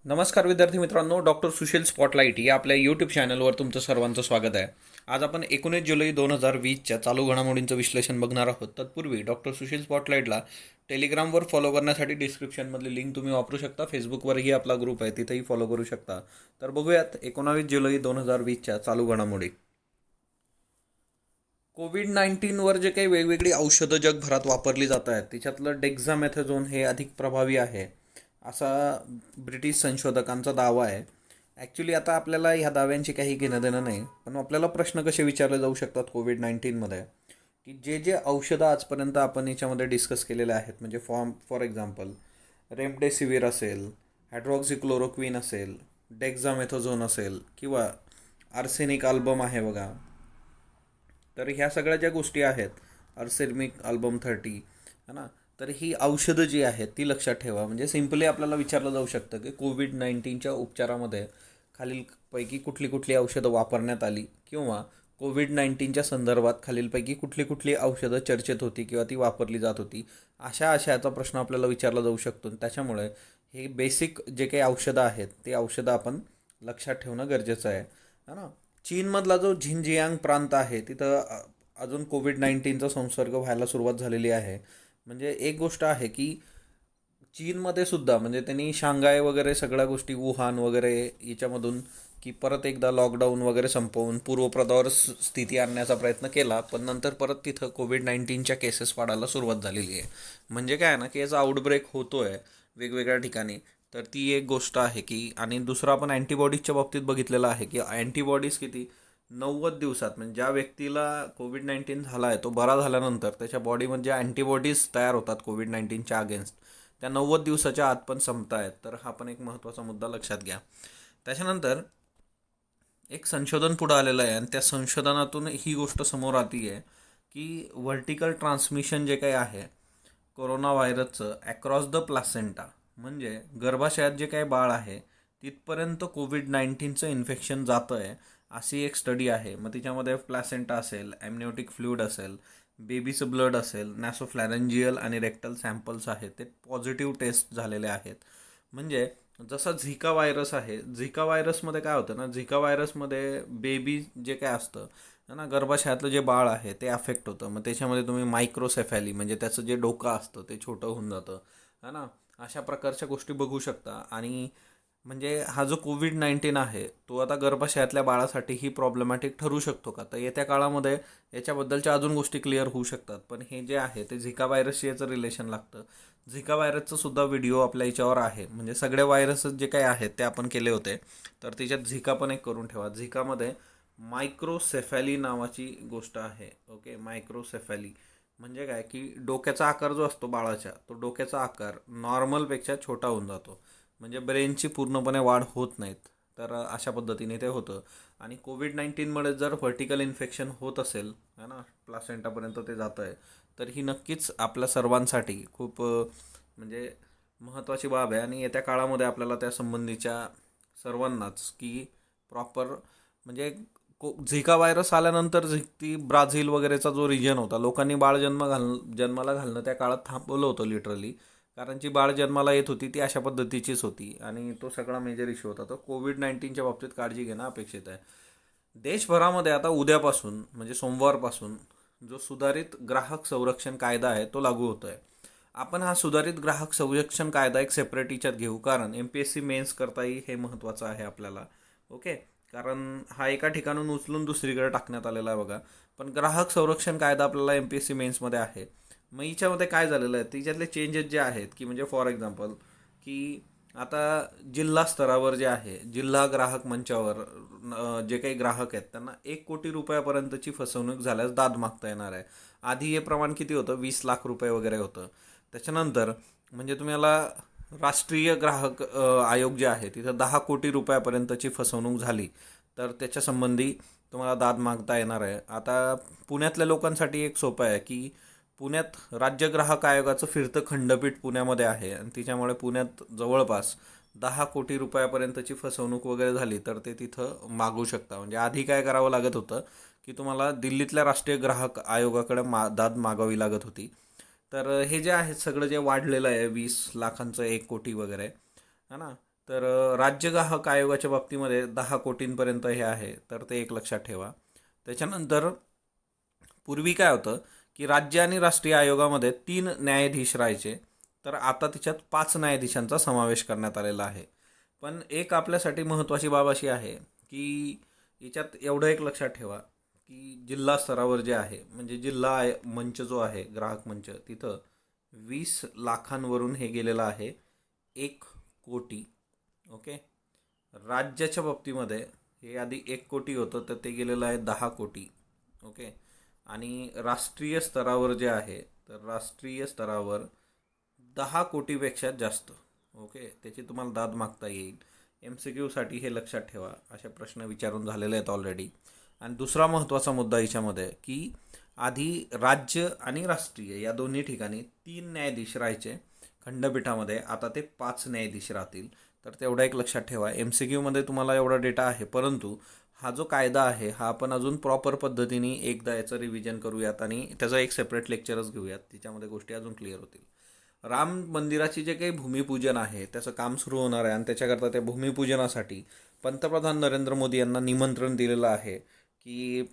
नमस्कार विद्यार्थी मित्रांनो, डॉक्टर सुशील स्पॉटलाईट या आपल्या यूट्यूब चॅनलवर तुमचं सर्वांचं स्वागत आहे. आज आपण 19 जुलै 2020च्या चालू घडामोडींचं विश्लेषण बघणार आहोत. तत्पूर्वी डॉक्टर सुशील स्पॉटलाईटला टेलिग्रामवर फॉलो करण्यासाठी डिस्क्रिप्शनमधली लिंक तुम्ही वापरू शकता. फेसबुकवरही आपला ग्रुप आहे, तिथेही फॉलो करू शकता. तर बघूयात 19 जुलै 2020च्या चालू घडामोडी. कोविड-19वर जे काही वेगवेगळी औषधं जगभरात वापरली जात आहेत, त्याच्यातलं डेक्झामेथाझोन हे अधिक प्रभावी आहे, असा ब्रिटिश संशोधकांचा दावा आहे. ॲक्च्युली आता आपल्याला ह्या दाव्यांची काही घेणं देणं नाही, पण आपल्याला प्रश्न कसे विचारले जाऊ शकतात कोविड-19मध्ये, की जे जे औषधं आजपर्यंत आपण याच्यामध्ये डिस्कस केलेले आहेत, म्हणजे फॉर एक्झाम्पल रेमडेसिवीर असेल, हायड्रॉक्झिक्लोरोक्विन असेल, डेक्झामेथाझोन असेल किंवा आर्सेनिक अल्बम आहे बघा. तर ह्या सगळ्या ज्या गोष्टी आहेत, आर्सेनिक अल्बम 30 है ना, तर ही औषधं जी आहेत ती लक्षात ठेवा. म्हणजे सिम्पली आपल्याला विचारलं जाऊ शकतं की कोविड-19च्या उपचारामध्ये खालीलपैकी कुठली कुठली औषधं वापरण्यात आली, किंवा कोविड-19च्या संदर्भात खालीलपैकी कुठली कुठली औषधं चर्चेत होती किंवा ती वापरली जात होती, अशाचा प्रश्न आपल्याला विचारला जाऊ शकतो. त्याच्यामुळे हे बेसिक जे काही औषधं आहेत ते औषधं आपण लक्षात ठेवणं गरजेचं आहे, है ना. चीनमधला जो झिंजियांग प्रांत आहे तिथं अजून कोविड-19चा संसर्ग व्हायला सुरुवात झालेली आहे. म्हणजे एक गोष्ट आहे की चीनमध्ये सुद्धा, म्हणजे त्यांनी शांघाय वगैरे सगळ्या गोष्टी, वुहान वगैरे याच्यामधून की परत एकदा लॉकडाऊन वगैरे संपवून पूर्वपदावर स्थिती आणण्याचा प्रयत्न केला, पण नंतर परत तिथं कोविड-19च्या केसेस वाढायला सुरुवात झालेली आहे. म्हणजे काय आहे ना, की याचा आउटब्रेक होतो आहे वेगवेगळ्या ठिकाणी. तर ती एक गोष्ट आहे की, आणि दुसरं आपण अँटीबॉडीजच्या बाबतीत बघितलेलं आहे की अँटीबॉडीज किती 90 दिवसात, म्हणजे ज्या व्यक्तीला कोविड-19 झाला आहे तो बरा झाल्यानंतर त्याच्या बॉडीमध्ये ज्या अँटीबॉडीज तयार होतात कोविड-19च्या अगेन्स्ट, त्या 90 दिवसाच्या आत पण संपतायत. तर हा पण एक महत्त्वाचा मुद्दा लक्षात घ्या. त्याच्यानंतर एक संशोधन पुढं आलेलं आहे, आणि त्या संशोधनातून ही गोष्ट समोर आती आहे की व्हर्टिकल ट्रान्समिशन जे काही आहे कोरोना व्हायरसचं ॲक्रॉस द प्लासेंटा, म्हणजे गर्भाशयात जे काही बाळ आहे तिथपर्यंत कोविड-19चं इन्फेक्शन जातं आहे, अशी एक स्टडी आहे. मग तिच्यामध्ये प्लॅसेंटा असेल, ॲमनिओटिक फ्लुइड असेल, बेबीचं ब्लड असेल, नॅसोफ्लॅरेंजियल आणि रेक्टल सॅम्पल्स आहेत ते पॉझिटिव्ह टेस्ट झालेले आहेत. म्हणजे जसा झिका व्हायरस आहे, झिका व्हायरसमध्ये काय होतं ना, झिका व्हायरसमध्ये बेबी जे काय असतं ना, गर्भाशयातलं जे बाळ आहे ते अफेक्ट होतं. मग त्याच्यामध्ये तुम्ही मायक्रोसेफॅली, म्हणजे त्याचं जे डोकं असतं ते छोटं होऊन जातं, है ना. अशा प्रकारच्या गोष्टी बघू शकता. आणि म्हणजे हा जो कोविड-19 आहे तो आता गर्भाशयातल्या बाळासाठी ही प्रॉब्लेमॅटिक ठरू शकतो का, तर येत्या काळामध्ये याच्याबद्दलच्या अजून गोष्टी क्लिअर होऊ शकतात. पण हे जे आहे ते झिका व्हायरसशी याचं रिलेशन लागतं. झिका व्हायरसचं सुद्धा व्हिडिओ आपल्या याच्यावर आहे, म्हणजे सगळे व्हायरसेस जे काही आहेत ते आपण केले होते, तर त्याच्यात झिका पण एक करून ठेवा. झिकामध्ये मायक्रोसेफॅली नावाची गोष्ट आहे. ओके, मायक्रोसेफॅली म्हणजे काय की डोक्याचा आकार जो असतो बाळाच्या, तो डोक्याचा आकार नॉर्मलपेक्षा छोटा होऊन जातो, म्हणजे ब्रेनची पूर्णपणे वाढ होत नाहीत. तर अशा पद्धतीने ते होतं. आणि कोविड-19मुळे जर व्हर्टिकल इन्फेक्शन होत असेल, है ना, प्लासेंटापर्यंत ते जातं आहे, तर ही नक्कीच आपल्या सर्वांसाठी खूप म्हणजे महत्त्वाची बाब आहे. आणि येत्या काळामध्ये आपल्याला त्या संबंधीच्या सर्वांनाच की प्रॉपर, म्हणजे झिका व्हायरस आल्यानंतर ती ब्राझील वगैरेचा जो रिजन होता, लोकांनी जन्माला घालणं त्या काळात थांबवलं होतं लिटरली, कारण जी बाळ जन्माला येत होती ती अशा पद्धतीचीच होती, आणि तो सगळा मेजर इश्यू होता. तर कोविड-19च्या बाबतीत काळजी घेणं अपेक्षित आहे. देशभरामध्ये आता उद्यापासून, म्हणजे सोमवारपासून, जो सुधारित ग्राहक संरक्षण कायदा आहे तो लागू होतो आहे. आपण हा सुधारित ग्राहक संरक्षण कायदा एक सेपरेट याच्यात घेऊ, कारण MPSC मेन्स करताही हे महत्त्वाचं आहे आपल्याला. ओके, कारण हा एका ठिकाणून उचलून दुसरीकडे टाकण्यात आलेला आहे बघा. पण ग्राहक संरक्षण कायदा आपल्याला MPSC मेन्समध्ये आहे. मग हिच्यामध्ये काय झालेलं आहे, तिच्यातले चेंजेस जे आहेत की, म्हणजे फॉर एक्झाम्पल की आता जिल्हा स्तरावर जे आहे, जिल्हा ग्राहक मंचावर जे काही ग्राहक आहेत त्यांना 1 कोटी रुपयापर्यंतची फसवणूक झाल्यास दाद मागता येणार आहे. आधी हे प्रमाण किती होतं, 20 लाख रुपये वगैरे होतं. त्याच्यानंतर म्हणजे तुम्हाला राष्ट्रीय ग्राहक आयोग जे आहे तिथं 10 कोटी रुपयापर्यंतची फसवणूक झाली तर त्याच्यासंबंधी तुम्हाला दाद मागता येणार आहे. आता पुण्यातल्या लोकांसाठी एक सोपं आहे की, पुण्यात राज्य ग्राहक आयोगाचं फिरतं खंडपीठ पुण्यामध्ये आहे, आणि तिच्यामुळे पुण्यात जवळपास 10 कोटी रुपयापर्यंतची फसवणूक वगैरे झाली तर ते तिथं मागू शकता. म्हणजे आधी काय करावं लागत होतं की, तुम्हाला दिल्लीतल्या राष्ट्रीय ग्राहक आयोगाकडे दाद मागावी लागत होती. तर हे जे आहे सगळं जे वाढलेलं आहे, 20 लाखांचं 1 कोटी वगैरे, है ना, तर राज्य ग्राहक आयोगाच्या बाबतीमध्ये 10 कोटींपर्यंत हे आहे, तर ते एक लक्षात ठेवा. त्याच्यानंतर पूर्वी काय होतं की राज्य आणि राष्ट्रीय आयोगामध्ये 3 न्यायाधीश राहायचे, तर आता तिच्यात 5 न्यायाधीशांचा समावेश करण्यात आलेला आहे. पण एक आपल्यासाठी महत्त्वाची बाब अशी आहे की याच्यात एवढं एक लक्षात ठेवा की जिल्हा स्तरावर जे आहे, म्हणजे मंच जो आहे, ग्राहक मंच, तिथं 20 लाखांवरून हे गेलेलं आहे 1 कोटी. ओके. राज्याच्या बाबतीमध्ये हे आधी 1 कोटी होतं, तर ते गेलेलं आहे 10 कोटी. ओके. आणि राष्ट्रीय स्तरावर जे आहे, तर राष्ट्रीय स्तरावर 10 कोटीपेक्षा जास्त. ओके. त्याची तुम्हाला दाद मागता येईल. MCQ साठी हे लक्षात ठेवा, असे प्रश्न विचारून झालेले आहेत ऑलरेडी. आणि दुसरा महत्त्वाचा मुद्दा याच्यामध्ये की आधी राज्य आणि राष्ट्रीय या दोन्ही ठिकाणी 3 न्यायाधीश राहायचे खंडपीठामध्ये, आता ते 5 न्यायाधीश राहतील. तर तेवढा एक लक्षात ठेवा. MCQमध्ये तुम्हाला एवढा डेटा आहे, परंतु हा जो कायदा आहे हा आपण अजून प्रॉपर पद्धतीने एकदा याचं रिव्हिजन करूयात आणि त्याचं एक सेपरेट लेक्चरच घेऊयात, त्याच्यामध्ये गोष्टी अजून क्लिअर होतील. राम मंदिराची जे काही भूमिपूजन आहे त्याचं काम सुरू होणार आहे, आणि त्याच्याकरता त्या भूमिपूजनासाठी पंतप्रधान नरेंद्र मोदी यांना निमंत्रण दिलेलं आहे की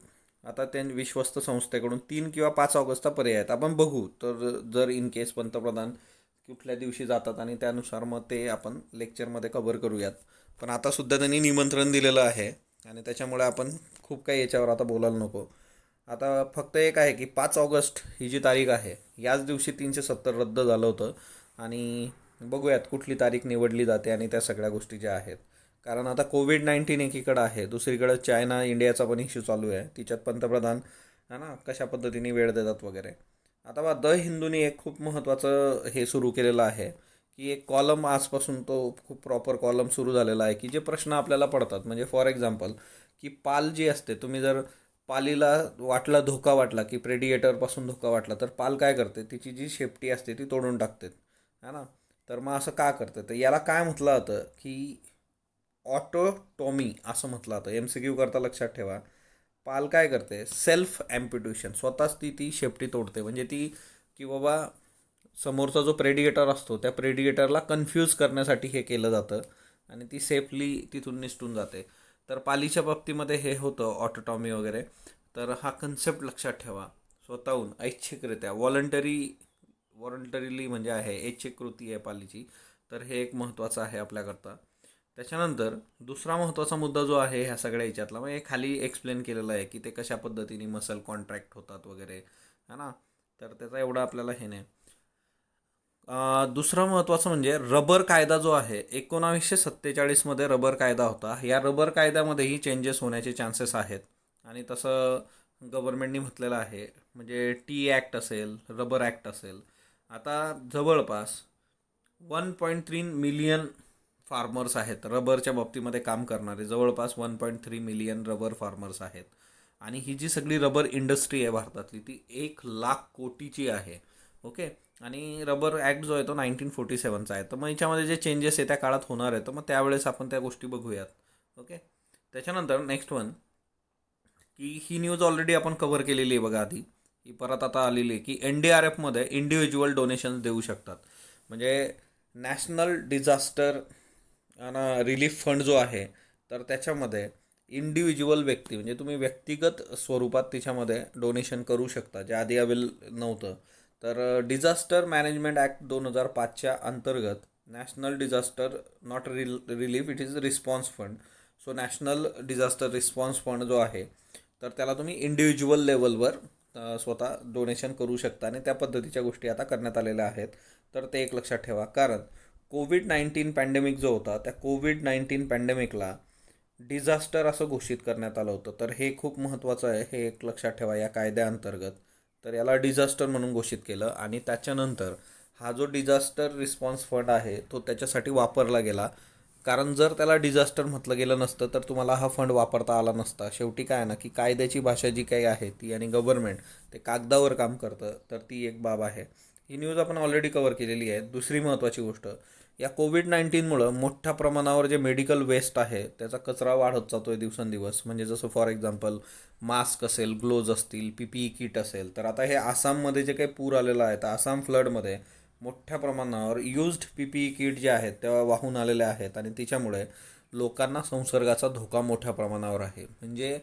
आता त्या विश्वस्त संस्थेकडून 3 किंवा 5 ऑगस्टचा पर्याय आहेत, आपण बघू. तर जर इन केस पंतप्रधान कुठल्या दिवशी जातात आणि त्यानुसार मग ते आपण लेक्चरमध्ये कव्हर करूयात. पण आता सुद्धा त्यांनी निमंत्रण दिलेलं आहे आणि त्याच्यामुळे आपण खूप काही याच्यावर आता बोलायला नको. आता फक्त एक आहे की 5 ऑगस्ट ही जी तारीख आहे, याच दिवशी 370 रद्द झालं होतं, आणि बघूयात कुठली तारीख निवडली जाते आणि त्या सगळ्या गोष्टी ज्या आहेत. कारण आता कोविड-19 एकीकडं आहे, दुसरीकडं चायना इंडियाचा पण इश्यू चालू आहे, तिच्यात पंतप्रधान है ना कशा पद्धतीने वेळ देतात वगैरे. आता बा द हिंदूने एक खूप महत्त्वाचं हे सुरू केलेलं आहे की एक कॉलम आजपासून तो खूप प्रॉपर कॉलम सुरू झालेला आहे की जे प्रश्न आपल्याला पडतात. म्हणजे फॉर एक्झाम्पल की पाल जी असते, तुम्ही जर पालीला धोका वाटला की प्रेडिएटरपासून धोका वाटला, तर पाल काय करते, तिची जी शेपटी असते ती तोडून टाकते, है ना. तर मग असं का करते, तर याला काय म्हटलं जातं की ऑटोटॉमी असं म्हटलं जातं. MCQ करता लक्षात ठेवा. पाल काय करते, सेल्फ ॲम्प्युटेशन, स्वतःच ती शेपटी तोडते. म्हणजे ती की बाबा समोरचा जो प्रेडिएटर असतो त्या प्रेडिएटरला कन्फ्यूज करण्यासाठी हे केलं जातं, आणि ती सेफली तिथून निसटून जाते. तर पालीच्या बाबतीमध्ये हे होतं ऑटोटॉमी वगैरे. तर हा कन्सेप्ट लक्षात ठेवा. स्वतःहून ऐच्छिकरित्या वॉलंटरीली म्हणजे आहे, ऐच्छिक कृती आहे पालीची. तर हे एक महत्त्वाचं आहे आपल्याकरता. त्याच्यानंतर दुसरा महत्त्वाचा मुद्दा जो आहे ह्या सगळ्या ह्याच्यातला, मग हे खाली एक्सप्लेन केलेलं आहे की ते कशा पद्धतीने मसल कॉन्ट्रॅक्ट होतात वगैरे, है ना. तर त्याचा एवढं आपल्याला हे नाही. दुसरं महत्त्वाचं म्हणजे रबर कायदा जो आहे, 1947मध्ये रबर कायदा होता. या रबर कायद्यामध्येही चेंजेस होण्याचे चान्सेस आहेत, आणि तसं गव्हर्नमेंटनी म्हटलेलं आहे. म्हणजे टी ॲक्ट असेल, रबर ॲक्ट असेल. आता जवळपास 1.3 मिलियन फार्मर्स आहेत रबरच्या बाबतीमध्ये काम करणारे, जवळपास 1.3 मिलियन रबर फार्मर्स आहेत. आणि ही जी सगळी रबर इंडस्ट्री आहे भारतातली, ती 1 लाख कोटीची आहे. ओके. आणि रबर ॲक्ट जो आहे तो 1947चा आहे. तर मग याच्यामध्ये जे चेंजेस आहे त्या काळात होणार आहे, तर मग त्यावेळेस आपण त्या गोष्टी बघूयात. ओके. त्याच्यानंतर नेक्स्ट वन की ही न्यूज ऑलरेडी आपण कव्हर केलेली आहे बघा आधी, ही परत आता आलेली आहे की NDRFमध्ये इंडिव्हिज्युअल डोनेशन्स देऊ शकतात. म्हणजे नॅशनल डिझास्टर रिलीफ फंड जो आहे, तर त्याच्यामध्ये इंडिव्हिज्युअल व्यक्ती, म्हणजे तुम्ही व्यक्तिगत स्वरूपात त्याच्यामध्ये डोनेशन करू शकता, जे आधी नव्हतं. तर डिझास्टर मॅनेजमेंट ॲक्ट 2005च्या अंतर्गत national disaster not relief, it is response fund. So national disaster response fund जो आहे, तर त्याला तुम्ही इंडिव्हिज्युअल लेवलवर स्वतः डोनेशन करू शकता, आणि त्या पद्धतीच्या गोष्टी आता करण्यात आलेल्या आहेत. तर ते एक लक्षात ठेवा. कारण कोविड-19 पॅन्डेमिक जो होता, त्या कोविड-19 पॅन्डेमिकला डिझास्टर असं घोषित करण्यात आलं होतं. तर हे खूप महत्त्वाचं आहे, हे एक लक्षात ठेवा या कायद्याअंतर्गत. तर याला डिझास्टर म्हणून घोषित केलं, आणि त्याच्यानंतर हा जो डिझास्टर रिस्पॉन्स फंड आहे तो त्याच्यासाठी वापरला गेला. कारण जर त्याला डिझास्टर म्हटलं गेलं नसतं तर तुम्हाला हा फंड वापरता आला नसता. शेवटी काय ना की कायद्याची भाषा जी काही आहे ती, आणि गव्हर्नमेंट ते कागदावर काम करतं, तर ती एक बाब आहे. ही न्यूज आपण ऑलरेडी कव्हर केलेली आहे. दुसरी महत्त्वाची गोष्ट, या कोविड-19मुळं मोठ्या प्रमाणावर जे मेडिकल वेस्ट आहे त्याचा कचरा वाढत जातो आहे दिवसेंदिवस. म्हणजे जसं फॉर एक्झाम्पल मास्क असेल, ग्लोव्ज असतील, PPE किट असेल. तर आता हे आसाममध्ये जे काही पूर आलेला आहे, तर आसाम फ्लडमध्ये मोठ्या प्रमाणावर युज्ड PPE किट जे आहेत त्या वाहून आलेल्या आहेत आणि तिच्यामुळे लोकांना संसर्गाचा धोका मोठ्या प्रमाणावर आहे. म्हणजे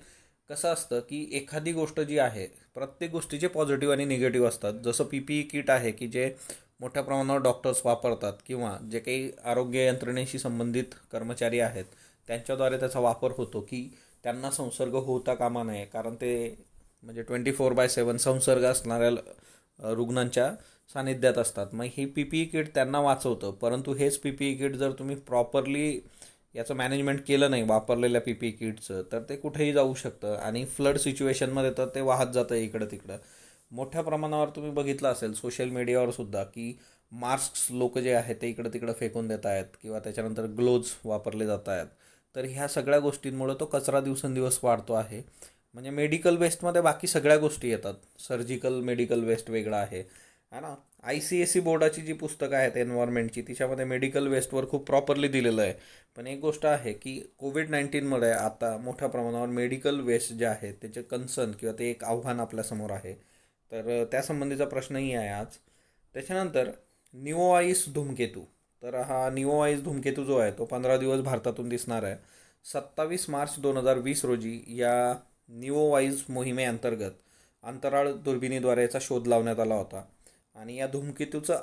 कसं असतं की एखादी गोष्ट जी आहे, प्रत्येक गोष्टीचे पॉझिटिव्ह आणि निगेटिव्ह असतात. जसं PPE किट आहे की जे मोठ्या प्रमाणावर डॉक्टर्स वापरतात किंवा जे काही आरोग्य यंत्रणेशी संबंधित कर्मचारी आहेत त्यांच्याद्वारे त्याचा वापर होतो की त्यांना संसर्ग होता कामा नये, कारण ते म्हणजे 24/7 संसर्ग असणाऱ्या रुग्णांच्या सानिध्यात असतात. मग ही PPE किट त्यांना वाचवतं. परंतु हेच PPE किट जर तुम्ही प्रॉपरली याचं मॅनेजमेंट केलं नाही वापरलेल्या PPE किटचं, तर ते कुठेही जाऊ शकतं आणि फ्लड सिच्युएशनमध्ये तर ते वाहत जातं इकडं तिकडं. मोठ्या प्रमाणावर तुम्ही बघितलं असेल सोशल मीडियावर सुद्धा की मास्क्स लोक जे आहेत ते इकडं तिकडं फेकून देत आहेत किंवा त्याच्यानंतर ग्लोव्ज वापरले जात आहेत. तर ह्या सगळ्या गोष्टींमुळे तो कचरा दिवसेंदिवस वाढतो आहे. म्हणजे मेडिकल वेस्टमध्ये बाकी सगळ्या गोष्टी येतात. सर्जिकल मेडिकल वेस्ट वेगळा आहे ना. ICSE बोर्डाची जी पुस्तकं आहेत एन्व्हायरमेंटची, तिच्यामध्ये मेडिकल वेस्टवर खूप प्रॉपरली दिलेलं आहे. पण एक गोष्ट आहे की कोविड-19मध्ये आता मोठ्या प्रमाणावर मेडिकल वेस्ट जे आहे त्याचे कन्सर्न किंवा ते एक आव्हान आपल्यासमोर आहे. तर त्यासंबंधीचा प्रश्नही आहे आज. त्याच्यानंतर निओआईस धूमकेतू. तर हा निओआईस धूमकेतू जो आहे तो 15 दिवस भारतातून दिसणार आहे. 27 मार्च 2020 रोजी या निओवाईज मोहिमेअंतर्गत अंतराळ दुर्बिणीद्वारे याचा शोध लावण्यात आला होता. आणि या धूमकेतूचं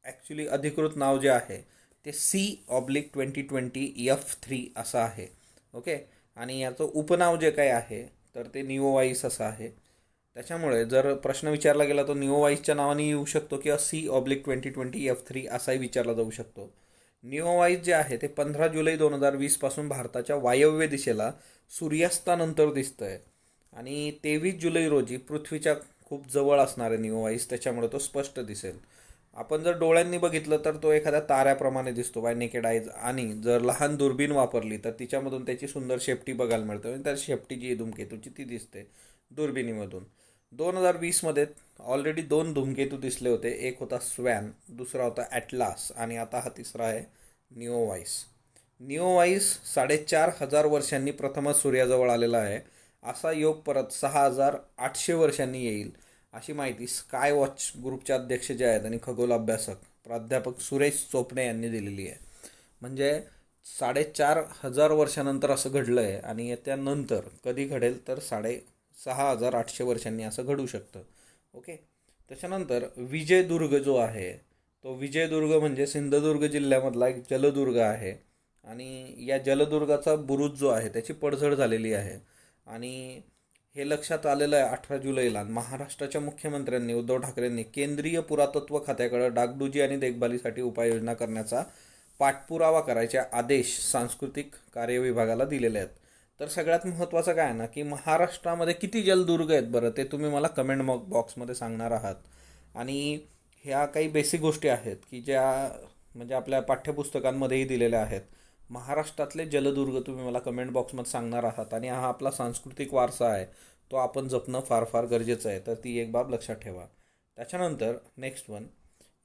ॲक्च्युली अधिकृत नाव जे आहे ते C/2020 असं आहे. ओके. आणि याचं उपनाव जे काय आहे तर ते निओवाईस असं आहे. त्याच्यामुळे जर प्रश्न विचारला गेला तर निओवाईसच्या नावाने येऊ शकतो किंवा C/2020 असाही विचारला जाऊ शकतो. निओवाईस जे आहे ते 15 जुलै 2020 पासून भारताच्या वायव्य दिशेला सूर्यास्तानंतर दिसतं आहे आणि 23 जुलै रोजी पृथ्वीच्या खूप जवळ असणार आहे निओवाईस, त्याच्यामुळे तो स्पष्ट दिसेल. आपण जर डोळ्यांनी बघितलं तर तो एखाद्या ताऱ्याप्रमाणे दिसतो बाय नेकेड आईज, आणि जर लहान दुर्बीण वापरली तर तिच्यामधून त्याची सुंदर शेपटी बघायला मिळते आणि त्या शेपटी जी धूमकेतूची ती दिसते दुर्बिणीमधून. 2020मध्ये ऑलरेडी 2 धूमकेतू दिसले होते. एक होता स्वॅन, दुसरा होता ॲटलास आणि आता हा तिसरा आहे निओवाईस. निओवाईस 4,500 वर्षांनी प्रथमच सूर्याजवळ आलेला आहे. असा योग परत 6,800 वर्षांनी येईल अशी माहिती स्काय वॉच ग्रुपचे अध्यक्ष जे आहेत आणि खगोल अभ्यासक प्राध्यापक सुरेश चोपणे यांनी दिलेली आहे. म्हणजे 4,500 वर्षानंतर असं घडलं आहे आणि त्यानंतर कधी घडेल तर 6,800 वर्षांनी असं घडू शकतं. ओके. त्याच्यानंतर विजयदुर्ग जो आहे तो विजयदुर्ग म्हणजे सिंधुदुर्ग जिल्ह्यामधला एक जलदुर्ग आहे आणि या जलदुर्गाचा बुरुज जो आहे त्याची पडझड झालेली आहे. आणि हे लक्षात आलेलं आहे 18 जुलैला महाराष्ट्राच्या मुख्यमंत्र्यांनी उद्धव ठाकरेंनी केंद्रीय पुरातत्व खात्याकडे डागडुजी आणि देखभालीसाठी उपाययोजना करण्याचा पाठपुरावा करायचे आदेश सांस्कृतिक कार्य विभागाला दिलेले आहेत. तर सगळ्यात महत्त्वाचं काय आहे ना की महाराष्ट्रामध्ये किती जलदुर्ग आहेत बरं, ते तुम्ही मला कमेंट बॉक्समध्ये सांगणार आहात. आणि ह्या काही बेसिक गोष्टी आहेत की ज्या म्हणजे आपल्या पाठ्यपुस्तकांमध्येही दिलेल्या आहेत. महाराष्ट्रातले जलदुर्ग तुम्ही मला कमेंट बॉक्समध्ये सांगणार आहात आणि हा आपला सांस्कृतिक वारसा आहे, तो आपण जपणं फार फार गरजेचं आहे. तर ती एक बाब लक्षात ठेवा. त्याच्यानंतर नेक्स्ट वन,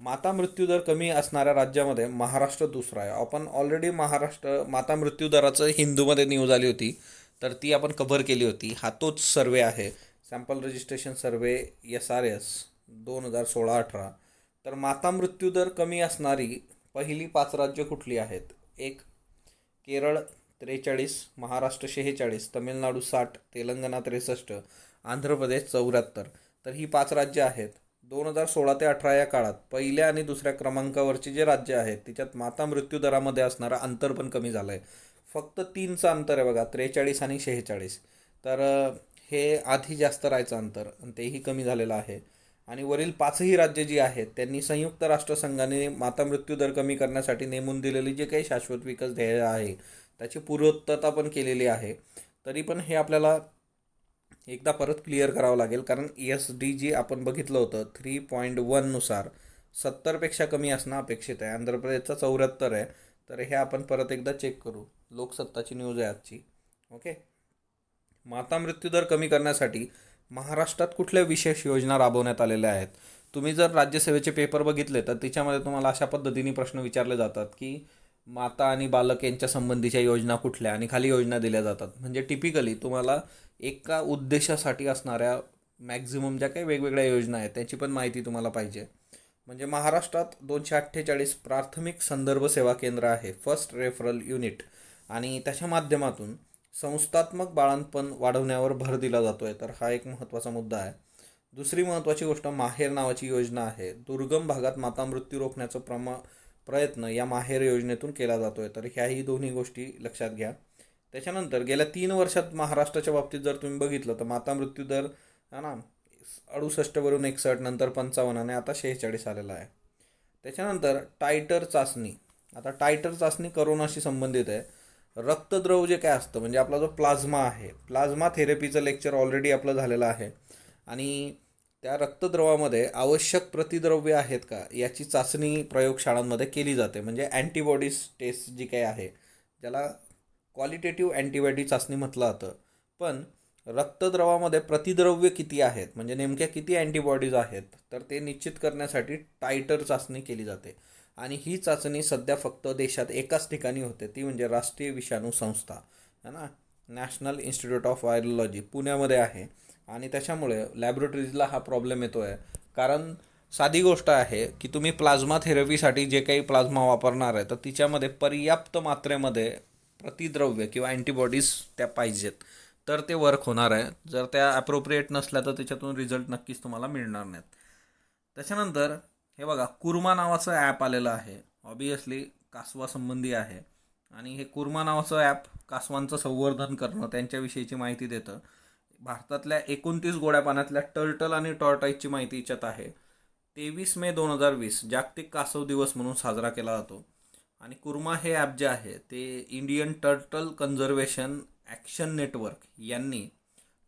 माता मृत्यूदर कमी असणाऱ्या राज्यामध्ये महाराष्ट्र दुसरा आहे. आपण ऑलरेडी महाराष्ट्र माता मृत्यूदराचं हिंदूमध्ये न्यूज आली होती तर ती आपण कव्हर केली होती. हा तोच सर्वे आहे, सॅम्पल रजिस्ट्रेशन सर्वे SRS 2016-18. तर माता मृत्यूदर कमी असणारी पहिली 5 राज्य कुठली आहेत? 1 केरळ 43, महाराष्ट्र 46, तमिळनाडू 60, तेलंगणा 63, आंध्र प्रदेश 74. तर ही 5 राज्य आहेत. 2016 ते 18 या काळात पहिल्या आणि दुसऱ्या क्रमांकावरची जे राज्य आहेत तिच्यात माता मृत्यू दरामध्ये असणारं अंतर पण कमी झालं आहे. फक्त 3चं अंतर आहे बघा, 43 आणि 46. तर हे आधी जास्त राहायचं अंतर आणि तेही कमी झालेलं आहे. आणि वरील 5ही राज्य जी आहेत त्यांनी संयुक्त राष्ट्रसंघाने माता मृत्यू दर कमी करण्यासाठी नेमून दिलेली जे काही शाश्वत विकास ध्येय आहे त्याची पूर्तता पण केलेली आहे. तरी पण हे आपल्याला एकदा परत क्लिअर करावं लागेल, कारण SDG आपण बघितलं होतं 3.1 नुसार 70पेक्षा कमी असणं अपेक्षित आहे. आंध्र प्रदेशचा 74 आहे. तर हे आपण परत एकदा चेक करू. लोकसत्ताची न्यूज आहे आजची. ओके. माता मृत्यूदर कमी करण्यासाठी महाराष्ट्रात कुठल्या विशेष योजना राबवण्यात आलेल्या आहेत? तुम्ही जर राज्यसेवेचे पेपर बघितले तर तिच्यामध्ये तुम्हाला अशा पद्धतीने प्रश्न विचारले जातात की माता आणि बालक यांच्या संबंधीच्या योजना कुठल्या, आणि खाली योजना दिल्या जातात. म्हणजे टिपिकली तुम्हाला एका उद्देशासाठी असणाऱ्या मॅक्झिमम ज्या काही वेगवेगळ्या योजना आहेत त्याची पण माहिती तुम्हाला पाहिजे. म्हणजे महाराष्ट्रात 248 प्राथमिक संदर्भ सेवा केंद्र आहे, फर्स्ट रेफरल युनिट, आणि त्याच्या माध्यमातून संस्थात्मक बाळंतपण वाढवण्यावर भर दिला जातो आहे. तर हा एक महत्त्वाचा मुद्दा आहे. दुसरी महत्त्वाची गोष्ट माहेर नावाची योजना आहे. दुर्गम भागात माता मृत्यू रोखण्याचा प्रयत्न या माहेर योजनेतून केला जातो आहे. तर ह्याही दोन्ही गोष्टी लक्षात घ्या. त्याच्यानंतर गेल्या 3 वर्षात महाराष्ट्राच्या बाबतीत जर तुम्ही बघितलं तर माता मृत्यू दर हा ना 68 वरून 61, नंतर 55 आणि आता 46 आलेला आहे. त्याच्यानंतर टायटर चाचणी. आता टायटर चाचणी करोनाशी संबंधित आहे. रक्तद्रव जे काय असतं म्हणजे आपला जो प्लाझ्मा आहे, प्लाझ्मा थेरपीचं लेक्चर ऑलरेडी आपलं झालेलं आहे. आणि त्या रक्तद्रवामध्ये आवश्यक प्रतिद्रव्य आहेत का याची चाचणी प्रयोगशाळांमध्ये केली जाते. म्हणजे अँटीबॉडीज टेस्ट जी काही आहे, ज्याला क्वालिटेटिव्ह अँटीबॉडी चाचणी म्हटलं जातं. पण रक्तद्रवामध्ये प्रतिद्रव्य किती आहेत, म्हणजे नेमक्या किती अँटीबॉडीज आहेत, तर ते निश्चित करण्यासाठी टायटर चाचणी केली जाते. आणि ही चाचणी सध्या फक्त देशात एकाच ठिकाणी होते, ती म्हणजे राष्ट्रीय विषाणू संस्था है ना, नॅशनल इन्स्टिट्यूट ऑफ व्हायरोलॉजी, पुण्यामध्ये आहे. आणि त्याच्यामुळे लॅबोरेटरीजला हा प्रॉब्लेम येतो आहे. कारण साधी गोष्ट आहे की तुम्ही प्लाझ्मा थेरपीसाठी जे काही प्लाझ्मा वापरणार आहे तर तिच्यामध्ये पर्याप्त मात्रेमध्ये प्रतिद्रव्य किंवा अँटीबॉडीज त्या पाहिजेत, तर ते वर्क होणार आहे. जर त्या ॲप्रोप्रिएट नसल्या तर त्याच्यातून रिझल्ट नक्कीच तुम्हाला मिळणार नाहीत. त्याच्यानंतर हे बघा, कुर्मा नावाचं ॲप आलेलं आहे. ऑबियसली कासवासंबंधी आहे. आणि हे कुर्मा नावाचं ॲप कासवांचं संवर्धन करणं, त्यांच्याविषयीची माहिती देतं. भारतातल्या 29 गोड्या पाण्यातल्या टर्टल आणि टॉर्टाईजची माहिती याच्यात आहे. 23 मे 2020 जागतिक कासव दिवस म्हणून साजरा केला जातो. आणि कुर्मा हे ॲप जे आहे ते Indian turtle conservation action network यांनी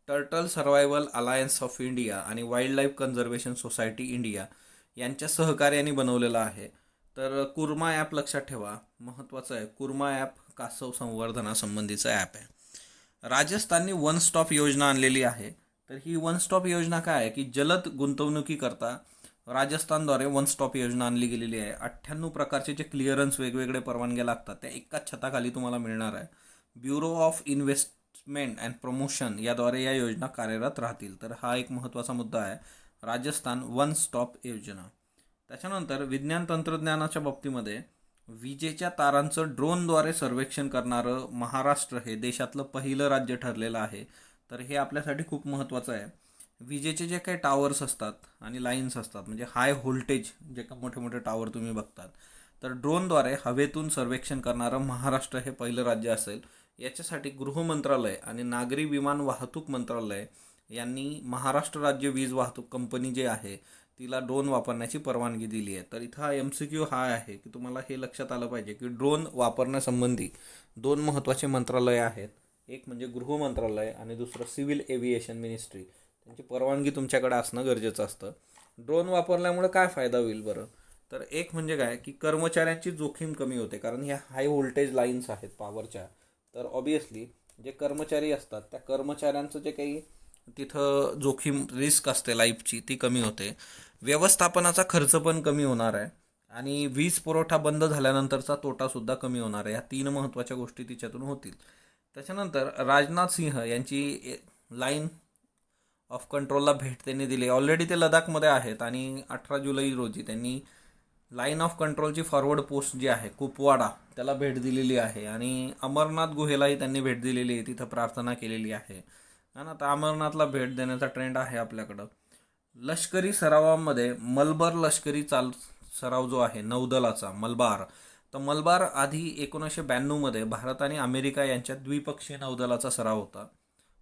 turtle survival alliance of India आणि wildlife conservation society India यांच्या सहकार्याने बनवलेलं आहे. तर कुर्मा ॲप लक्षात ठेवा, महत्त्वाचं आहे. कुर्मा ॲप कासव संवर्धनासंबंधीचं ॲप आहे. राजस्थानने वन स्टॉप योजना आणलेली आहे. तर ही वन स्टॉप योजना काय आहे की जलद गुंतवणुकीकरता राजस्थानद्वारे वन स्टॉप योजना आणली गेलेली आहे. 98 प्रकारचे जे क्लिअरन्स वेगवेगळे परवानग्या लागतात त्या एकाच छताखाली तुम्हाला मिळणार आहे. Bureau of investment and promotion याद्वारे या योजना कार्यरत राहतील. तर हा एक महत्त्वाचा मुद्दा आहे, राजस्थान वन स्टॉप योजना. त्याच्यानंतर विज्ञान तंत्रज्ञानाच्या बाबतीमध्ये विजेच्या तारांचं ड्रोनद्वारे सर्वेक्षण करणारं महाराष्ट्र हे देशातलं पहिलं राज्य ठरलेलं आहे. तर हे आपल्यासाठी खूप महत्त्वाचं आहे. विजेचे जे काही टावर्स असतात आणि लाईन्स असतात, म्हणजे हाय व्होल्टेज जे का मोठे मोठे टावर तुम्ही बघतात, तर ड्रोनद्वारे हवेतून सर्वेक्षण करणारं महाराष्ट्र हे पहिलं राज्य असेल. याच्यासाठी गृह मंत्रालय आणि नागरी विमान वाहतूक मंत्रालय यांनी महाराष्ट्र राज्य वीज वाहतूक कंपनी जे आहे तिला ड्रोन वापरण्याची परवानगी दिली आहे. तर इथं MCQ हा आहे की तुम्हाला हे लक्षात आलं पाहिजे की ड्रोन वापरण्यासंबंधी 2 महत्त्वाचे मंत्रालय आहेत. एक म्हणजे गृह मंत्रालय आणि दुसरं सिव्हिल एव्हिएशन मिनिस्ट्री. त्यांची परवानगी तुमच्याकडे असणं गरजेचं असतं. ड्रोन वापरल्यामुळे काय फायदा होईल बरं, तर एक म्हणजे काय की कर्मचाऱ्यांची जोखीम कमी होते. कारण ह्या हाय व्होल्टेज लाईन्स आहेत पॉवरच्या, तर ऑबियसली जे कर्मचारी असतात त्या कर्मचाऱ्यांचं जे काही तिथं जोखीम रिस्क असते लाईफची ती कमी होते. व्यवस्थापनाचा खर्च पण कमी होणार आहे आणि वीज पुरवठा बंद झाल्यानंतरचा तोटासुद्धा कमी होणार आहे. ह्या 3 महत्त्वाच्या गोष्टी तिच्यातून होतील. त्याच्यानंतर राजनाथ सिंह यांची लाईन ऑफ कंट्रोलला भेट त्यांनी दिली. ऑलरेडी ते लडाखमध्ये आहेत आणि 18 जुलै रोजी त्यांनी लाईन ऑफ कंट्रोलची फॉरवर्ड पोस्ट जी आहे कुपवाडा त्याला भेट दिलेली आहे. आणि अमरनाथ गुहेलाही त्यांनी भेट दिलेली आहे, तिथं प्रार्थना केलेली आहे ना. तर अमरनाथला भेट देण्याचा ट्रेंड आहे आपल्याकडं. लष्करी सरावामध्ये मलबार लष्करी सराव जो आहे नौदलाचा मलबार, तर मलबार आधी 1992 भारत आणि अमेरिका यांच्यात द्विपक्षीय नौदलाचा सराव होता.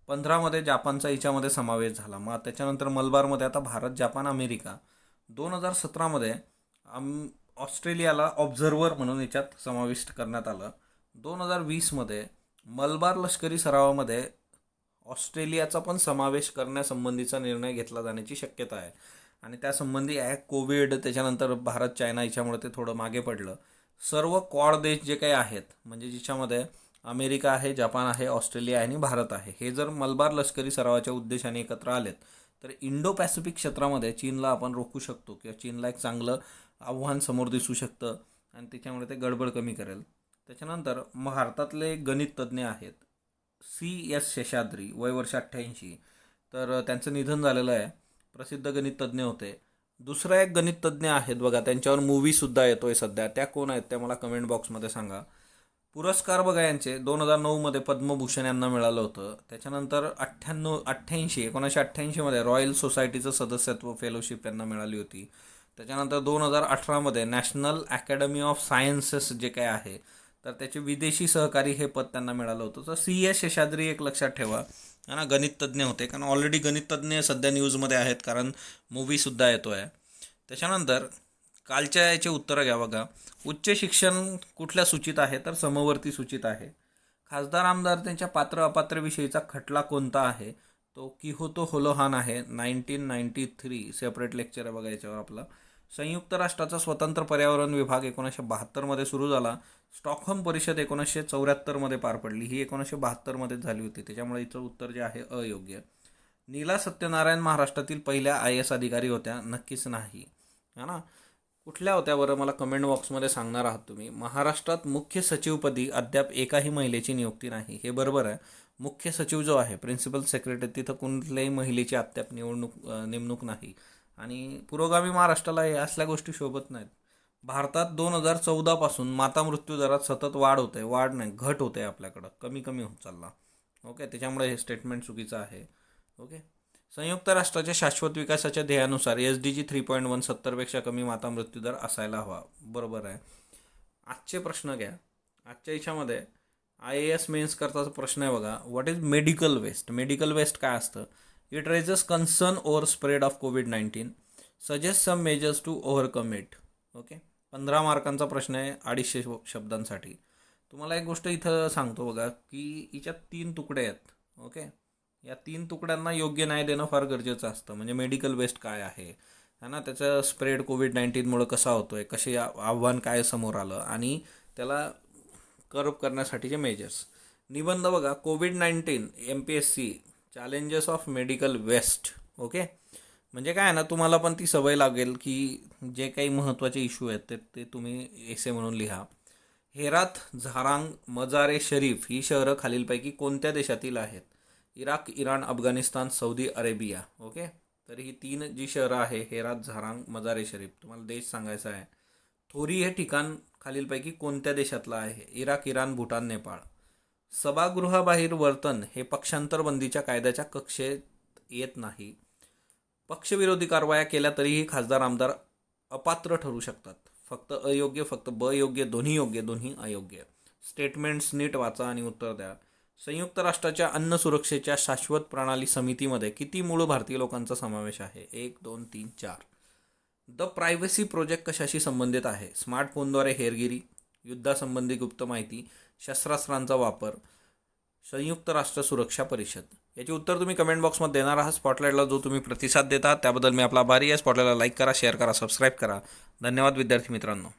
2015 जापानचा याच्यामध्ये समावेश झाला. मग त्याच्यानंतर मलबारमध्ये आता भारत, जापान, अमेरिका. 2017 ऑस्ट्रेलियाला ऑब्झर्व्हर म्हणून याच्यात समाविष्ट करण्यात आलं. 2020 मलबार लष्करी सरावामध्ये ऑस्ट्रेलियाचा पण समावेश करण्यासंबंधीचा निर्णय घेतला जाण्याची शक्यता आहे. आणि त्यासंबंधी कोविड, त्याच्यानंतर भारत चायना याच्यामुळे ते थोडं मागे पडलं. सर्व क्वाड देश जे काही आहेत, म्हणजे ज्याच्यामध्ये अमेरिका आहे, जपान आहे, ऑस्ट्रेलिया आहे आणि भारत आहे, हे जर मलबार लष्करी सरावाच्या उद्देशाने एकत्र आलेत तर इंडो पॅसिफिक क्षेत्रामध्ये चीनला आपण रोखू शकतो किंवा चीनला एक चांगलं आव्हान समोर दिसू शकतं आणि त्याच्यामुळे ते गडबड कमी करेल. त्याच्यानंतर भारतातले गणित तज्ज्ञ आहेत CS शेषाद्री, वय वर्ष 88. तर त्यांचं निधन झालेलं आहे. प्रसिद्ध गणित तज्ज्ञ होते. दुसरा एक गणित तज्ज्ञ आहेत बघा, त्यांच्यावर मूवीसुद्धा येतोय सध्या. त्या कोण आहेत त्या मला कमेंट बॉक्समध्ये सांगा. पुरस्कार बघा यांचे 2009मध्ये पद्मभूषण यांना मिळालं होतं. त्याच्यानंतर 1988मध्ये रॉयल सोसायटीचं सदस्यत्व फेलोशिप यांना मिळाली होती. त्याच्यानंतर 2018मध्ये नॅशनल अकॅडमी ऑफ सायन्सेस जे काय आहे तर त्याचे विदेशी सहकारी हे पद त्यांना मिळालं होतं. तर CS शेषाद्री एक लक्षात ठेवा, है ना, गणित तज्ज्ञ होते. कारण ऑलरेडी गणित तज्ज्ञ सध्या न्यूजमध्ये आहेत, कारण मूवीसुद्धा येतो आहे. त्याच्यानंतर कालच्या याचे उत्तरं घ्या बघा. उच्च शिक्षण कुठल्या सूचीत आहे तर समवर्ती सूचीत आहे. खासदार आमदार त्यांच्या पात्र अपात्रविषयीचा खटला कोणता आहे? तो किहोतो होलोहान आहे. 1993 सेपरेट लेक्चर आहे बघा याच्यावर आपला. संयुक्त राष्ट्राचा स्वतंत्र पर्यावरण विभाग 1972मध्ये सुरू झाला. स्टॉकहोम परिषद 1974मध्ये पार पडली. ही 1972मध्येच झाली होती, त्याच्यामुळे हिचं उत्तर जे आहे अयोग्य. नीला सत्यनारायण महाराष्ट्रातील पहिल्या IAS अधिकारी होत्या? नक्कीच नाही, है ना. कुठल्या होत्या बरं, मला कमेंट बॉक्समध्ये सांगणार आहात तुम्ही. महाराष्ट्रात मुख्य सचिवपदी अद्याप एकाही महिलेची नियुक्ती नाही. हे बरोबर आहे. मुख्य सचिव जो आहे, प्रिन्सिपल सेक्रेटरी, तिथं कुठल्याही महिलेची अद्याप नेमणूक नाही. आणि पुरोगामी महाराष्ट्राला हे असल्या गोष्टी शोभत नाहीत. भारतात 2014 पासून माता मृत्यू दरात सतत वाढ होते, वाढ नाही घट होते, आपल्याकडं कमी कमी होत चालला. ओके, त्याच्यामुळे हे स्टेटमेंट चुकीचं आहे. ओके. संयुक्त राष्ट्राच्या शाश्वत विकासाच्या ध्येयानुसार SDG 3.1 70पेक्षा कमी माता मृत्यूदर असायला हवा. बरोबर आहे. आजचे प्रश्न घ्या. आजच्या याच्यामध्ये IAS मेन्स करता प्रश्न आहे बघा. What is medical waste? Medical waste काय असतं? It raises concern over spread of COVID-19. Suggest some measures to overcome it. Okay, 15 मार्कांचा प्रश्न आहे 250 शब्दांसाठी. तुम्हाला एक गोष्ट इथं सांगतो बघा की हिच्यात 3 तुकडे आहेत. ओके, या 3 तुकड्यांना योग्य न्याय देणं फार गरजेचं असतं. म्हणजे मेडिकल वेस्ट काय आहे, है ना, त्याचा स्प्रेड COVID-19मुळे कसा होतोय, कसे आव्हान काय समोर आलं, आणि त्याला कर्व करण्यासाठीचे मेजर्स. निबंध बघा. COVID-19 MPSC challenges of medical waste. Okay, म्हणजे काय ना, तुम्हाला पण ती सवय लागेल की जे काही महत्त्वाचे इश्यू आहेत ते तुम्ही एसे म्हणून लिहा. हेरात, झारांग, मजारे शरीफ ही शहरं खालीलपैकी कोणत्या देशातील आहेत? Iraq, Iran, Afghanistan, Saudi Arabia. Okay, तर ही 3 जी शहरं आहे, हेरात, झारांग, मजारे शरीफ, तुम्हाला देश सांगायचा आहे. थोरी हे ठिकाण खालीलपैकी कोणत्या देशातलं आहे? Iraq, Iran, Bhutan, Nepal. सभागृहाबाहेर वर्तन हे पक्षांतर बंदीच्या कायद्याच्या कक्षेत येत नाही. पक्षविरोधी कारवाया केल्या तरीही खासदार आमदार अपात्र ठरू शकतात. फक्त अयोग्य, फक्त ब योग्य, दोन्ही योग्य, दोन्ही अयोग्य. स्टेटमेंट्स नीट वाचा आणि उत्तर द्या. संयुक्त राष्ट्राच्या अन्न सुरक्षेच्या शाश्वत प्रणाली समितीमध्ये किती मूळ भारतीय लोकांचा समावेश आहे? 1, 2, 3, 4. द प्रायव्हसी प्रोजेक्ट कशाशी संबंधित आहे? स्मार्टफोनद्वारे हेरगिरी, युद्धासंबंधी गुप्त माहिती, शस्त्रास्त्रांचा वापर, संयुक्त राष्ट्र सुरक्षा परिषद. याची उत्तर तुम्ही कमेंट बॉक्समध्ये देणार आहात. स्पॉटलाईटला जो तुम्ही प्रतिसाद देता त्याबद्दल मी आपला आभारी आहे. स्पॉटलाईटला लाईक करा, शेअर करा, सबस्क्राईब करा. धन्यवाद विद्यार्थी मित्रांनो.